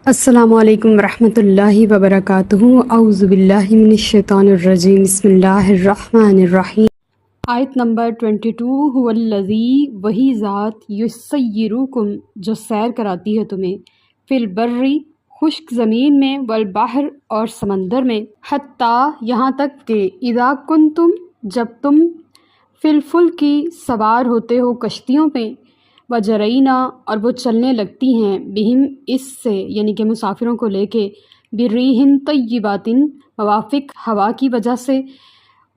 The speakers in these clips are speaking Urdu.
السلام علیکم ورحمۃ اللہ وبرکاتہ۔ اعوذ باللہ من الشیطان الرجیم، بسم اللہ الرحمن الرحیم۔ آیت نمبر 22۔ هو الذی، وہی ذات، یسیرکم، جو سیر کراتی ہے تمہیں، فی البر، خشک زمین میں، والبحر، اور سمندر میں، حتیٰ، یہاں تک کہ، اذا کنتم، جب تم، فی الفلک، سوار ہوتے ہو کشتیوں پہ، وجرینا، اور وہ چلنے لگتی ہیں، بہم، اس سے، یعنی کہ مسافروں کو لے کے، بریحن طیبات، موافق ہوا کی وجہ سے،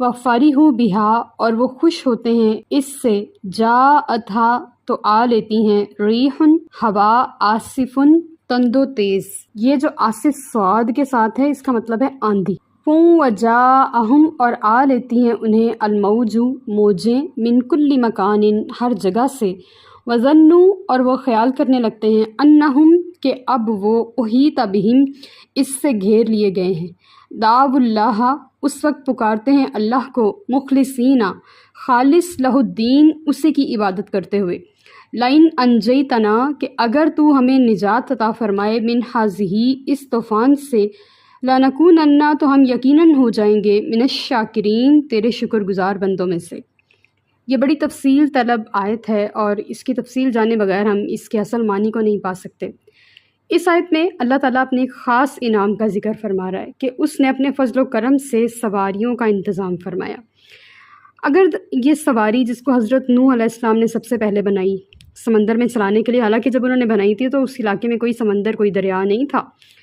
وفرحوا بہا، اور وہ خوش ہوتے ہیں اس سے، جاءتھا، تو آ لیتی ہیں، ریحن، ہوا، آصفن، تند و تیز۔ یہ جو آصف صاد کے ساتھ ہے، اس کا مطلب ہے آندھی۔ وجاءہم، اور آ لیتی ہیں انہیں، الموج، موجیں، من کل مکان، ہر جگہ سے، وظنوا، اور وہ خیال کرنے لگتے ہیں، انہم، کہ اب وہ، احیط بہم، اس سے گھیر لیے گئے ہیں، دعوا اللہ، اس وقت پکارتے ہیں اللہ کو، مخلصین، خالص لہ الدین، اسی کی عبادت کرتے ہوئے، لئن انجیتنا، کہ اگر تو ہمیں نجات عطا فرمائے، من ہذہ، اس طوفان سے، لنکونن، تو ہم یقیناً ہو جائیں گے، من الشاکرین، تیرے شکر گزار بندوں میں سے۔ یہ بڑی تفصیل طلب آیت ہے، اور اس کی تفصیل جانے بغیر ہم اس کے اصل معنی کو نہیں پا سکتے۔ اس آیت میں اللہ تعالیٰ اپنے خاص انعام کا ذکر فرما رہا ہے کہ اس نے اپنے فضل و کرم سے سواریوں کا انتظام فرمایا۔ اگر یہ سواری جس کو حضرت نوح علیہ السلام نے سب سے پہلے بنائی سمندر میں چلانے کے لیے، حالانکہ جب انہوں نے بنائی تھی تو اس علاقے میں کوئی سمندر، کوئی دریا نہیں تھا،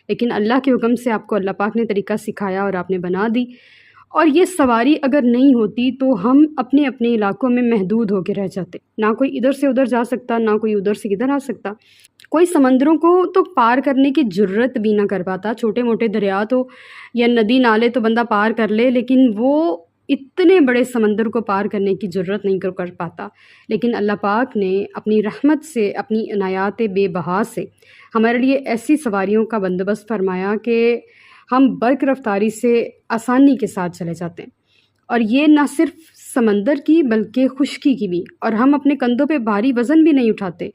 لیکن اللہ کے حکم سے آپ کو اللہ پاک نے طریقہ سکھایا اور آپ نے بنا دی، اور یہ سواری اگر نہیں ہوتی تو ہم اپنے اپنے علاقوں میں محدود ہو کے رہ جاتے، نہ کوئی ادھر سے ادھر جا سکتا، نہ کوئی ادھر سے ادھر آ سکتا، کوئی سمندروں کو تو پار کرنے کی جرت بھی نہ کر پاتا۔ چھوٹے موٹے دریا تو یا ندی نالے تو بندہ پار کر لے، لیکن وہ اتنے بڑے سمندر کو پار کرنے کی جرت نہیں کر پاتا۔ لیکن اللہ پاک نے اپنی رحمت سے، اپنی عنایات بے بہا سے ہمارے لیے ایسی سواریوں کا بندوبست فرمایا کہ ہم برق رفتاری سے آسانی کے ساتھ چلے جاتے ہیں، اور یہ نہ صرف سمندر کی بلکہ خشکی کی بھی، اور ہم اپنے کندھوں پہ بھاری وزن بھی نہیں اٹھاتے۔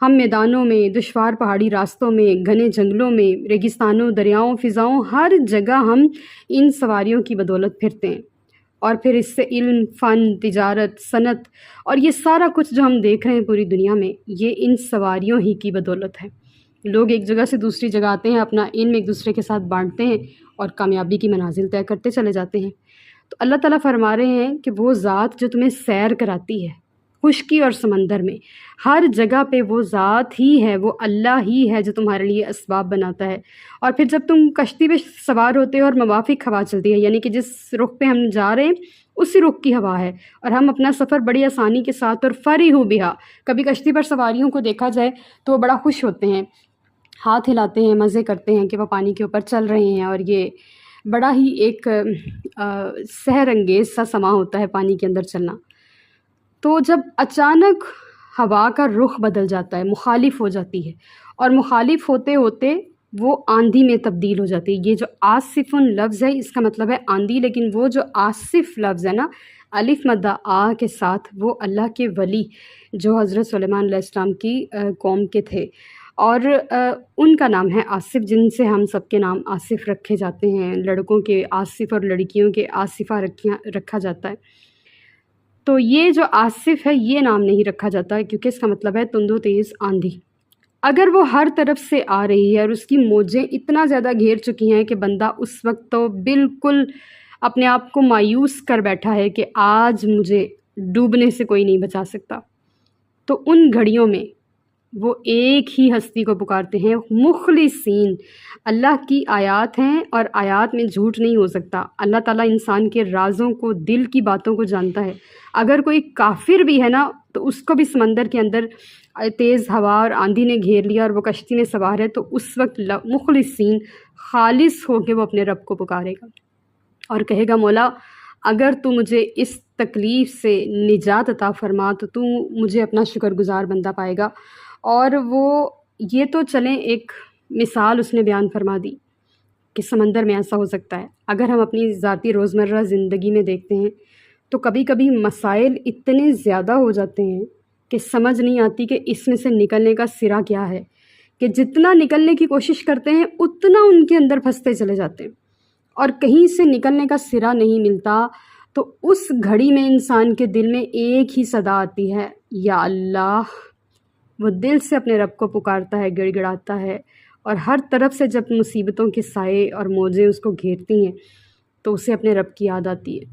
ہم میدانوں میں، دشوار پہاڑی راستوں میں، گھنے جنگلوں میں، ریگستانوں، دریاؤں، فضاؤں، ہر جگہ ہم ان سواریوں کی بدولت پھرتے ہیں، اور پھر اس سے علم، فن، تجارت، صنعت، اور یہ سارا کچھ جو ہم دیکھ رہے ہیں پوری دنیا میں، یہ ان سواریوں ہی کی بدولت ہے۔ لوگ ایک جگہ سے دوسری جگہ آتے ہیں، اپنا علم ایک دوسرے کے ساتھ بانٹتے ہیں، اور کامیابی کی منازل طے کرتے چلے جاتے ہیں۔ تو اللہ تعالیٰ فرما رہے ہیں کہ وہ ذات جو تمہیں سیر کراتی ہے خشکی اور سمندر میں، ہر جگہ پہ وہ ذات ہی ہے، وہ اللہ ہی ہے جو تمہارے لیے اسباب بناتا ہے۔ اور پھر جب تم کشتی پہ سوار ہوتے ہو اور موافق ہوا چلتی ہے، یعنی کہ جس رخ پہ ہم جا رہے ہیں اسی رخ کی ہوا ہے، اور ہم اپنا سفر بڑی آسانی کے ساتھ، اور فرحوا بہا، کبھی کشتی پر سواریوں کو دیکھا جائے تو وہ بڑا خوش ہوتے ہیں، ہاتھ ہلاتے ہیں، مزے کرتے ہیں کہ وہ پانی کے اوپر چل رہے ہیں، اور یہ بڑا ہی ایک سحر انگیز سا سما ہوتا ہے پانی کے اندر چلنا۔ تو جب اچانک ہوا کا رخ بدل جاتا ہے، مخالف ہو جاتی ہے، اور مخالف ہوتے ہوتے وہ آندھی میں تبدیل ہو جاتی ہے۔ یہ جو آصفن لفظ ہے اس کا مطلب ہے آندھی، لیکن وہ جو آصف لفظ ہے نا، الف مدہ آ کے ساتھ، وہ اللہ کے ولی جو حضرت سلیمان علیہ السلام کی قوم کے تھے، اور ان کا نام ہے آصف، جن سے ہم سب کے نام آصف رکھے جاتے ہیں، لڑکوں کے آصف اور لڑکیوں کے آصفہ رکھا جاتا ہے۔ تو یہ جو آصف ہے یہ نام نہیں رکھا جاتا کیونکہ اس کا مطلب ہے تند و تیز آندھی۔ اگر وہ ہر طرف سے آ رہی ہے اور اس کی موجیں اتنا زیادہ گھیر چکی ہیں کہ بندہ اس وقت تو بالکل اپنے آپ کو مایوس کر بیٹھا ہے کہ آج مجھے ڈوبنے سے کوئی نہیں بچا سکتا، تو ان گھڑیوں میں وہ ایک ہی ہستی کو پکارتے ہیں، مخلصین۔ اللہ کی آیات ہیں اور آیات میں جھوٹ نہیں ہو سکتا۔ اللہ تعالیٰ انسان کے رازوں کو، دل کی باتوں کو جانتا ہے۔ اگر کوئی کافر بھی ہے نا تو اس کو بھی سمندر کے اندر تیز ہوا اور آندھی نے گھیر لیا اور وہ کشتی میں سوار ہے، تو اس وقت مخلصین، خالص ہو کے وہ اپنے رب کو پکارے گا اور کہے گا، مولا اگر تو مجھے اس تکلیف سے نجات عطا فرما تو مجھے اپنا شکر گزار بندہ پائے گا۔ اور وہ یہ تو چلیں ایک مثال اس نے بیان فرما دی کہ سمندر میں ایسا ہو سکتا ہے۔ اگر ہم اپنی ذاتی روزمرہ زندگی میں دیکھتے ہیں تو کبھی کبھی مسائل اتنے زیادہ ہو جاتے ہیں کہ سمجھ نہیں آتی کہ اس میں سے نکلنے کا سرا کیا ہے، کہ جتنا نکلنے کی کوشش کرتے ہیں اتنا ان کے اندر پھنستے چلے جاتے ہیں اور کہیں سے نکلنے کا سرا نہیں ملتا۔ تو اس گھڑی میں انسان کے دل میں ایک ہی صدا آتی ہے، یا اللہ۔ وہ دل سے اپنے رب کو پکارتا ہے، گڑ گڑاتا ہے، اور ہر طرف سے جب مصیبتوں کے سائے اور موجیں اس کو گھیرتی ہیں تو اسے اپنے رب کی یاد آتی ہے۔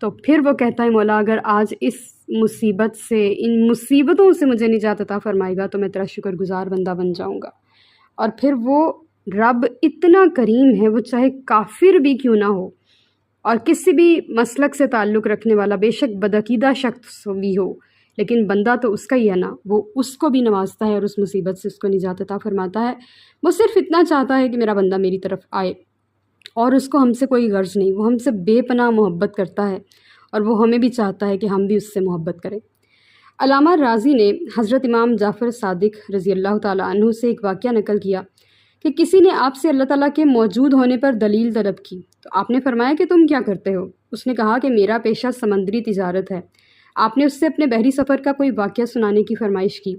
تو پھر وہ کہتا ہے مولا اگر آج اس مصیبت سے، ان مصیبتوں سے مجھے نجات عطا فرمائے گا تو میں تیرا شکر گزار بندہ بن جاؤں گا۔ اور پھر وہ رب اتنا کریم ہے، وہ چاہے کافر بھی کیوں نہ ہو اور کسی بھی مسلک سے تعلق رکھنے والا، بے شک بدعقیدہ شخص بھی ہو، لیکن بندہ تو اس کا ہی ہے نا، وہ اس کو بھی نوازتا ہے اور اس مصیبت سے اس کو نجات عطا فرماتا ہے۔ وہ صرف اتنا چاہتا ہے کہ میرا بندہ میری طرف آئے، اور اس کو ہم سے کوئی غرض نہیں، وہ ہم سے بے پناہ محبت کرتا ہے اور وہ ہمیں بھی چاہتا ہے کہ ہم بھی اس سے محبت کریں۔ علامہ راضی نے حضرت امام جعفر صادق رضی اللہ تعالیٰ عنہ سے ایک واقعہ نقل کیا کہ کسی نے آپ سے اللہ تعالیٰ کے موجود ہونے پر دلیل طلب کی تو آپ نے فرمایا کہ تم کیا کرتے ہو؟ اس نے کہا کہ میرا پیشہ سمندری تجارت ہے۔ آپ نے اس سے اپنے بحری سفر کا کوئی واقعہ سنانے کی فرمائش کی۔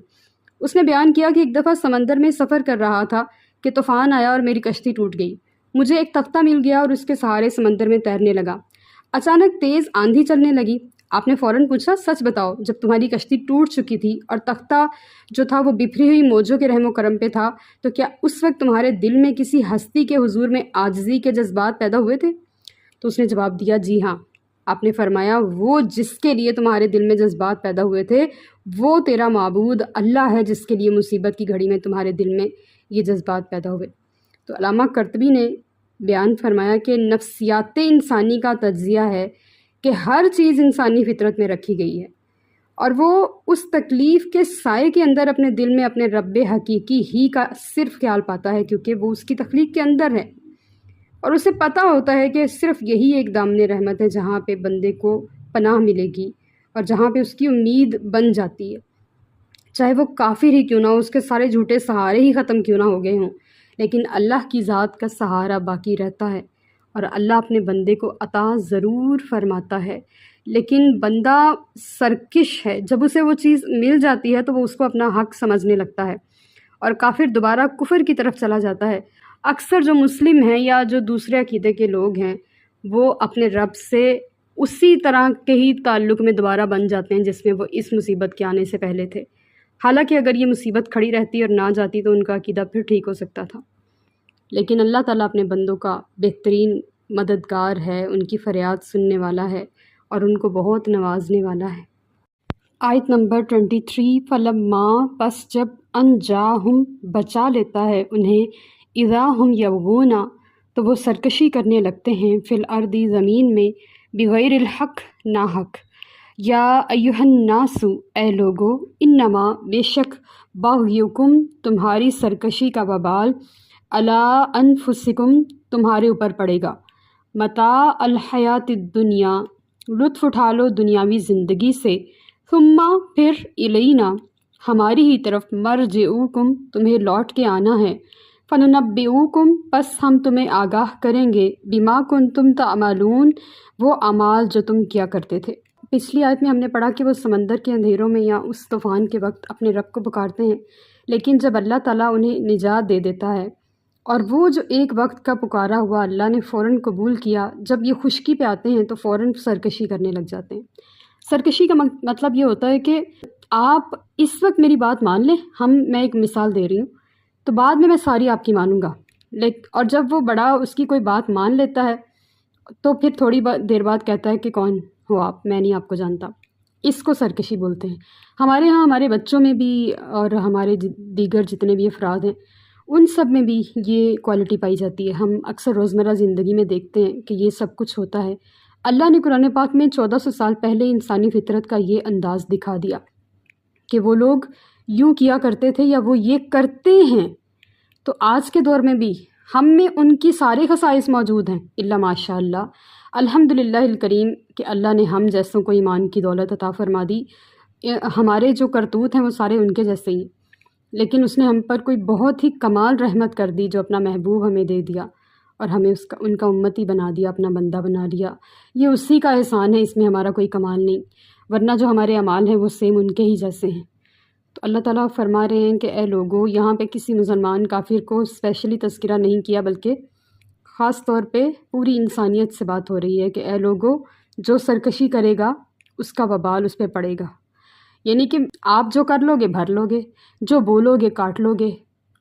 اس نے بیان کیا کہ ایک دفعہ سمندر میں سفر کر رہا تھا کہ طوفان آیا اور میری کشتی ٹوٹ گئی۔ مجھے ایک تختہ مل گیا اور اس کے سہارے سمندر میں تیرنے لگا۔ اچانک تیز آندھی چلنے لگی۔ آپ نے فوراً پوچھا سچ بتاؤ، جب تمہاری کشتی ٹوٹ چکی تھی اور تختہ جو تھا وہ بکھری ہوئی موجوں کے رحم و کرم پہ تھا، تو کیا اس وقت تمہارے دل میں کسی ہستی کے حضور میں عاجزی کے جذبات پیدا ہوئے تھے؟ تو اس نے جواب دیا جی ہاں۔ آپ نے فرمایا وہ جس کے لیے تمہارے دل میں جذبات پیدا ہوئے تھے وہ تیرا معبود اللہ ہے جس کے لیے مصیبت کی گھڑی میں تمہارے دل میں یہ جذبات پیدا ہوئے۔ تو علامہ قرطبی نے بیان فرمایا کہ نفسیات انسانی کا تجزیہ ہے کہ ہر چیز انسانی فطرت میں رکھی گئی ہے اور وہ اس تکلیف کے سائے کے اندر اپنے دل میں اپنے رب حقیقی ہی کا صرف خیال پاتا ہے، کیونکہ وہ اس کی تخلیق کے اندر ہے اور اسے پتہ ہوتا ہے کہ صرف یہی ایک دامن رحمت ہے جہاں پہ بندے کو پناہ ملے گی اور جہاں پہ اس کی امید بن جاتی ہے، چاہے وہ کافر ہی کیوں نہ ہو، اس کے سارے جھوٹے سہارے ہی ختم کیوں نہ ہو گئے ہوں، لیکن اللہ کی ذات کا سہارا باقی رہتا ہے اور اللہ اپنے بندے کو عطا ضرور فرماتا ہے۔ لیکن بندہ سرکش ہے، جب اسے وہ چیز مل جاتی ہے تو وہ اس کو اپنا حق سمجھنے لگتا ہے اور کافر دوبارہ کفر کی طرف چلا جاتا ہے۔ اکثر جو مسلم ہیں یا جو دوسرے عقیدے کے لوگ ہیں وہ اپنے رب سے اسی طرح کے ہی تعلق میں دوبارہ بن جاتے ہیں جس میں وہ اس مصیبت کے آنے سے پہلے تھے، حالانکہ اگر یہ مصیبت کھڑی رہتی اور نہ جاتی تو ان کا عقیدہ پھر ٹھیک ہو سکتا تھا۔ لیکن اللہ تعالیٰ اپنے بندوں کا بہترین مددگار ہے، ان کی فریاد سننے والا ہے اور ان کو بہت نوازنے والا ہے۔ آیت نمبر 23 فلما پس جب انجاہم بچا لیتا ہے انہیں، اذا ہم یبغون تو وہ سرکشی کرنے لگتے ہیں، فی الارض زمین میں، بغیر الحق ناحق، یا ایہا الناس اے لوگو، انما بے شک بغیکم تمہاری سرکشی کا وبال، علی انفسکم تمہارے اوپر پڑے گا، متاع الحیات الدنیا لطف اٹھا لو دنیاوی زندگی سے، ثم پھر الینا ہماری ہی طرف، مرجعوکم تمہیں لوٹ کے آنا ہے، فننبئوکم پس ہم تمہیں آگاہ کریں گے، بما کنتم تعملون وہ اعمال جو تم کیا کرتے تھے۔ پچھلی آیت میں ہم نے پڑھا کہ وہ سمندر کے اندھیروں میں یا اس طوفان کے وقت اپنے رب کو پکارتے ہیں، لیکن جب اللہ تعالیٰ انہیں نجات دے دیتا ہے اور وہ جو ایک وقت کا پکارا ہوا اللہ نے فوراً قبول کیا، جب یہ خشکی پہ آتے ہیں تو فوراً سرکشی کرنے لگ جاتے ہیں۔ سرکشی کا مطلب یہ ہوتا ہے کہ آپ اس وقت میری بات مان لیں، میں ایک مثال دے رہی ہوں، تو بعد میں ساری آپ کی مانوں گا، اور جب وہ بڑا اس کی کوئی بات مان لیتا ہے تو پھر تھوڑی دیر بعد کہتا ہے کہ کون ہو آپ، میں نہیں آپ کو جانتا۔ اس کو سرکشی بولتے ہیں۔ ہمارے ہاں ہمارے بچوں میں بھی اور ہمارے دیگر جتنے بھی افراد ہیں ان سب میں بھی یہ کوالٹی پائی جاتی ہے۔ ہم اکثر روزمرہ زندگی میں دیکھتے ہیں کہ یہ سب کچھ ہوتا ہے۔ اللہ نے قرآن پاک میں 1400 سال پہلے انسانی فطرت کا یہ انداز دکھا دیا کہ وہ لوگ یوں کیا کرتے تھے یا وہ یہ کرتے ہیں، تو آج کے دور میں بھی ہم میں ان کی سارے خصائص موجود ہیں، الا ماشاء اللہ، الحمدللہ الکریم کہ اللہ نے ہم جیسوں کو ایمان کی دولت عطا فرما دی۔ ہمارے جو کرتوت ہیں وہ سارے ان کے جیسے ہی ہیں، لیکن اس نے ہم پر کوئی بہت ہی کمال رحمت کر دی جو اپنا محبوب ہمیں دے دیا اور ہمیں ان کا امتی بنا دیا، اپنا بندہ بنا لیا۔ یہ اسی کا احسان ہے، اس میں ہمارا کوئی کمال نہیں، ورنہ جو ہمارے اعمال ہیں وہ سیم ان کے ہی جیسے ہیں۔ تو اللہ تعالیٰ فرما رہے ہیں کہ اے لوگو، یہاں پہ کسی مسلمان کافر کو اسپیشلی تذکرہ نہیں کیا، بلکہ خاص طور پہ پوری انسانیت سے بات ہو رہی ہے کہ اے لوگو، جو سرکشی کرے گا اس کا وبال اس پہ پڑے گا۔ یعنی کہ آپ جو کر لو گے بھر لو گے، جو بولو گے کاٹ لو گے۔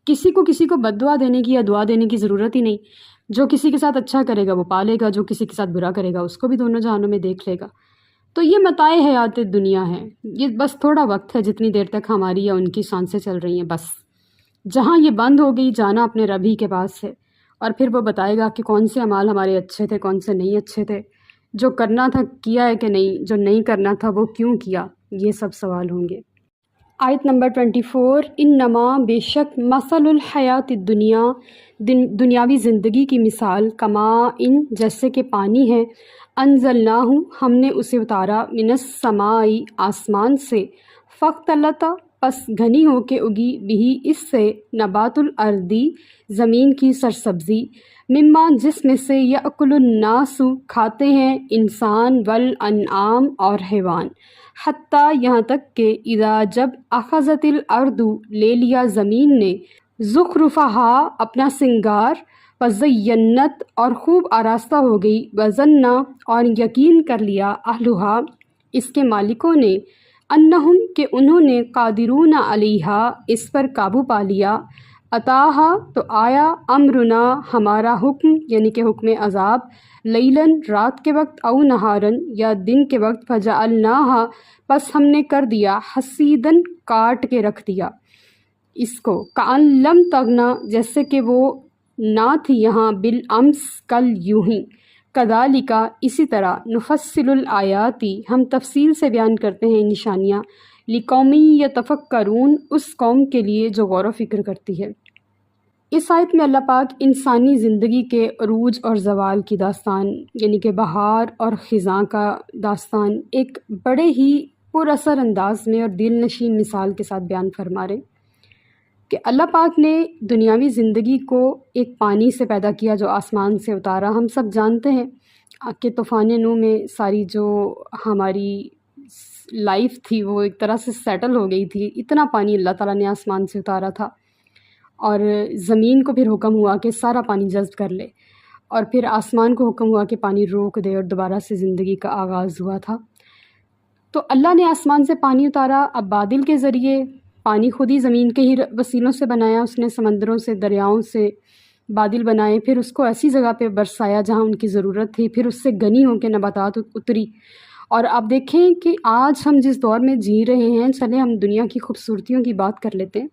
کسی کو بد دعا دینے کی یا دعا دینے کی ضرورت ہی نہیں۔ جو کسی کے ساتھ اچھا کرے گا وہ پالے گا، جو کسی کے ساتھ برا کرے گا اس کو بھی دونوں جہانوں میں دیکھ لے گا۔ تو یہ متاع حیات دنیا ہے، یہ بس تھوڑا وقت ہے جتنی دیر تک ہماری یا ان کی سانسیں چل رہی ہیں، بس جہاں یہ بند ہو گئی جانا اپنے رب ہی کے پاس ہے، اور پھر وہ بتائے گا کہ کون سے اعمال ہمارے اچھے تھے، کون سے نہیں اچھے تھے، جو کرنا تھا کیا ہے کہ نہیں، جو نہیں کرنا تھا وہ کیوں کیا، یہ سب سوال ہوں گے۔ آیت نمبر 24، انما بے شک مثل الحیات الدنیا، دنیاوی زندگی کی مثال، کما ان جیسے کہ پانی ہے، انزلناہ ہم نے اسے اتارا، من السماء آسمان سے، فاختلط پس گھنی ہو کے اگی، بھی اس سے، نبات الارضی زمین کی سرسبزی، مما جس میں سے یأکل الناس کھاتے ہیں انسان، والانعام اور حیوان، حتیٰ یہاں تک کہ اذا جب اخذت الارض لے لیا زمین نے، زخرفہا اپنا سنگار، وزینت اور خوب آراستہ ہو گئی، وظن اور یقین کر لیا، اہلہا اس کے مالکوں نے، انہم کہ انہوں نے، قادرون علیہا اس پر قابو پا لیا، اتاہا تو آیا، امرنا ہمارا حکم یعنی کہ حکم عذاب، لیلاً رات کے وقت، او نہاراً یا دن کے وقت، فجعلناہا پس ہم نے کر دیا، حصیداً کاٹ کے رکھ دیا اس کو، کأن لم تغنا جیسے کہ وہ نہ تھی یہاں، بالامس کل یوں ہی، کذالک اسی طرح، نفصل الآیاتی ہم تفصیل سے بیان کرتے ہیں نشانیاں، لقوم یتفکرون اس قوم کے لیے جو غور و فکر کرتی ہے۔ اس آیت میں اللہ پاک انسانی زندگی کے عروج اور زوال کی داستان یعنی کہ بہار اور خزاں کا داستان ایک بڑے ہی پر اثر انداز میں اور دل نشین مثال کے ساتھ بیان فرما رہے کہ اللہ پاک نے دنیاوی زندگی کو ایک پانی سے پیدا کیا جو آسمان سے اتارا۔ ہم سب جانتے ہیں کہ طوفان نوح میں ساری جو ہماری لائف تھی وہ ایک طرح سے سیٹل ہو گئی تھی، اتنا پانی اللہ تعالیٰ نے آسمان سے اتارا تھا، اور زمین کو پھر حکم ہوا کہ سارا پانی جذب کر لے، اور پھر آسمان کو حکم ہوا کہ پانی روک دے، اور دوبارہ سے زندگی کا آغاز ہوا تھا۔ تو اللہ نے آسمان سے پانی اتارا، اب بادل کے ذریعے پانی خود ہی زمین کے ہی وسیلوں سے بنایا، اس نے سمندروں سے، دریاؤں سے بادل بنائے، پھر اس کو ایسی جگہ پہ برسایا جہاں ان کی ضرورت تھی، پھر اس سے گنی ہو کے نباتات اتری۔ اور آپ دیکھیں کہ آج ہم جس دور میں جی رہے ہیں، چلے ہم دنیا کی خوبصورتیوں کی بات کر لیتے ہیں،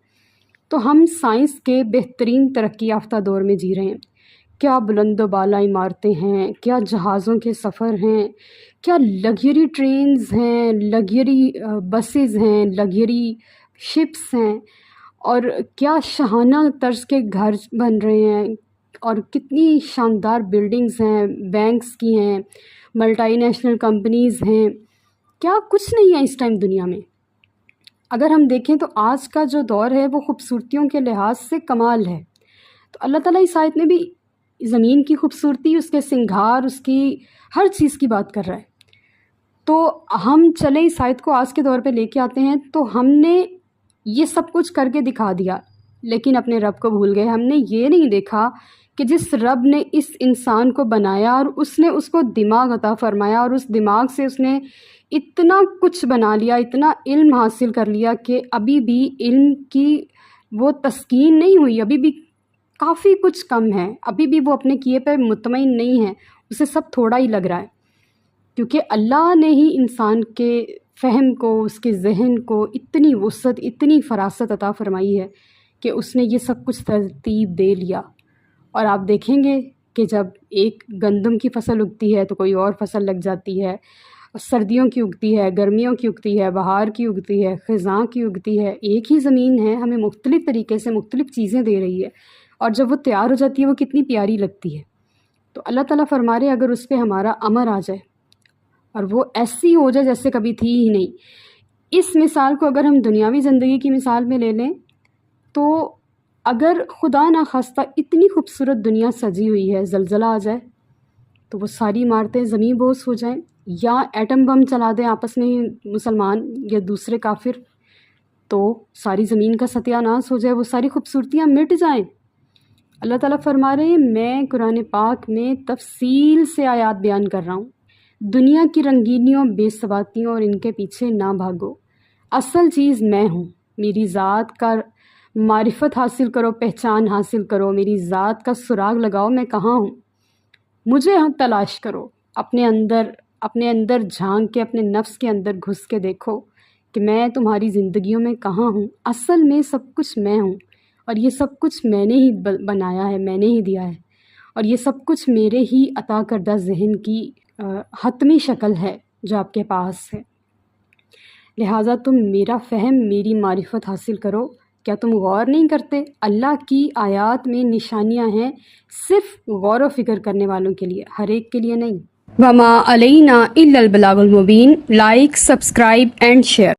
تو ہم سائنس کے بہترین ترقی یافتہ دور میں جی رہے ہیں۔ کیا بلند و بالا عمارتیں ہیں، کیا جہازوں کے سفر ہیں، کیا لگژری ٹرینز ہیں، لگژری بسز ہیں، لگژری شپس ہیں، اور کیا شاہانہ طرز کے گھر بن رہے ہیں، اور کتنی شاندار بلڈنگز ہیں، بینکس کی ہیں، ملٹی نیشنل کمپنیز ہیں، کیا کچھ نہیں ہے اس ٹائم دنیا میں۔ اگر ہم دیکھیں تو آج کا جو دور ہے وہ خوبصورتیوں کے لحاظ سے کمال ہے۔ تو اللہ تعالیٰ اس آیت میں بھی زمین کی خوبصورتی، اس کے سنگھار، اس کی ہر چیز کی بات کر رہا ہے۔ تو ہم چلیں اس آیت کو آج کے دور پہ لے کے آتے ہیں، تو ہم نے یہ سب کچھ کر کے دکھا دیا، لیکن اپنے رب کو بھول گئے۔ ہم نے یہ نہیں دیکھا کہ جس رب نے اس انسان کو بنایا اور اس نے اس کو دماغ عطا فرمایا، اور اس دماغ سے اس نے اتنا کچھ بنا لیا، اتنا علم حاصل کر لیا کہ ابھی بھی علم کی وہ تسکین نہیں ہوئی، ابھی بھی کافی کچھ کم ہے، ابھی بھی وہ اپنے کیے پہ مطمئن نہیں ہے، اسے سب تھوڑا ہی لگ رہا ہے، کیونکہ اللہ نے ہی انسان کے فہم کو، اس کے ذہن کو اتنی وسعت، اتنی فراست عطا فرمائی ہے کہ اس نے یہ سب کچھ ترتیب دے لیا۔ اور آپ دیکھیں گے کہ جب ایک گندم کی فصل اگتی ہے تو کوئی اور فصل لگ جاتی ہے، سردیوں کی اگتی ہے، گرمیوں کی اگتی ہے، بہار کی اگتی ہے، خزاں کی اگتی ہے۔ ایک ہی زمین ہے، ہمیں مختلف طریقے سے مختلف چیزیں دے رہی ہے، اور جب وہ تیار ہو جاتی ہے وہ کتنی پیاری لگتی ہے۔ تو اللہ تعالیٰ فرما رہے اگر اس پہ ہمارا امر آ جائے اور وہ ایسی ہو جائے جیسے کبھی تھی ہی نہیں۔ اس مثال کو اگر ہم دنیاوی زندگی کی مثال میں لے لیں تو اگر خدا نخواستہ اتنی خوبصورت دنیا سجی ہوئی ہے، زلزلہ آ جائے تو وہ ساری عمارتیں زمین بوس ہو جائیں، یا ایٹم بم چلا دیں آپس میں ہی مسلمان یا دوسرے کافر، تو ساری زمین کا ستیہ ناس ہو جائے، وہ ساری خوبصورتیاں مٹ جائیں۔ اللہ تعالیٰ فرما رہے ہیں میں قرآن پاک میں تفصیل سے آیات بیان کر رہا ہوں، دنیا کی رنگینیوں، بے ثباتیوں اور ان کے پیچھے نہ بھاگو، اصل چیز میں ہوں، میری ذات کا معرفت حاصل کرو، پہچان حاصل کرو، میری ذات کا سراغ لگاؤ، میں کہاں ہوں، مجھے تلاش کرو، اپنے اندر جھانک کے، اپنے نفس کے اندر گھس کے دیکھو کہ میں تمہاری زندگیوں میں کہاں ہوں، اصل میں سب کچھ میں ہوں، اور یہ سب کچھ میں نے ہی بنایا ہے، میں نے ہی دیا ہے، اور یہ سب کچھ میرے ہی عطا کردہ ذہن کی حتمی شکل ہے جو آپ کے پاس ہے، لہٰذا تم میرا فہم، میری معرفت حاصل کرو۔ کیا تم غور نہیں کرتے؟ اللہ کی آیات میں نشانیاں ہیں صرف غور و فکر کرنے والوں کے لیے، ہر ایک کے لیے نہیں۔ وما علینا الا البلاغ المبین۔ Like, subscribe and share.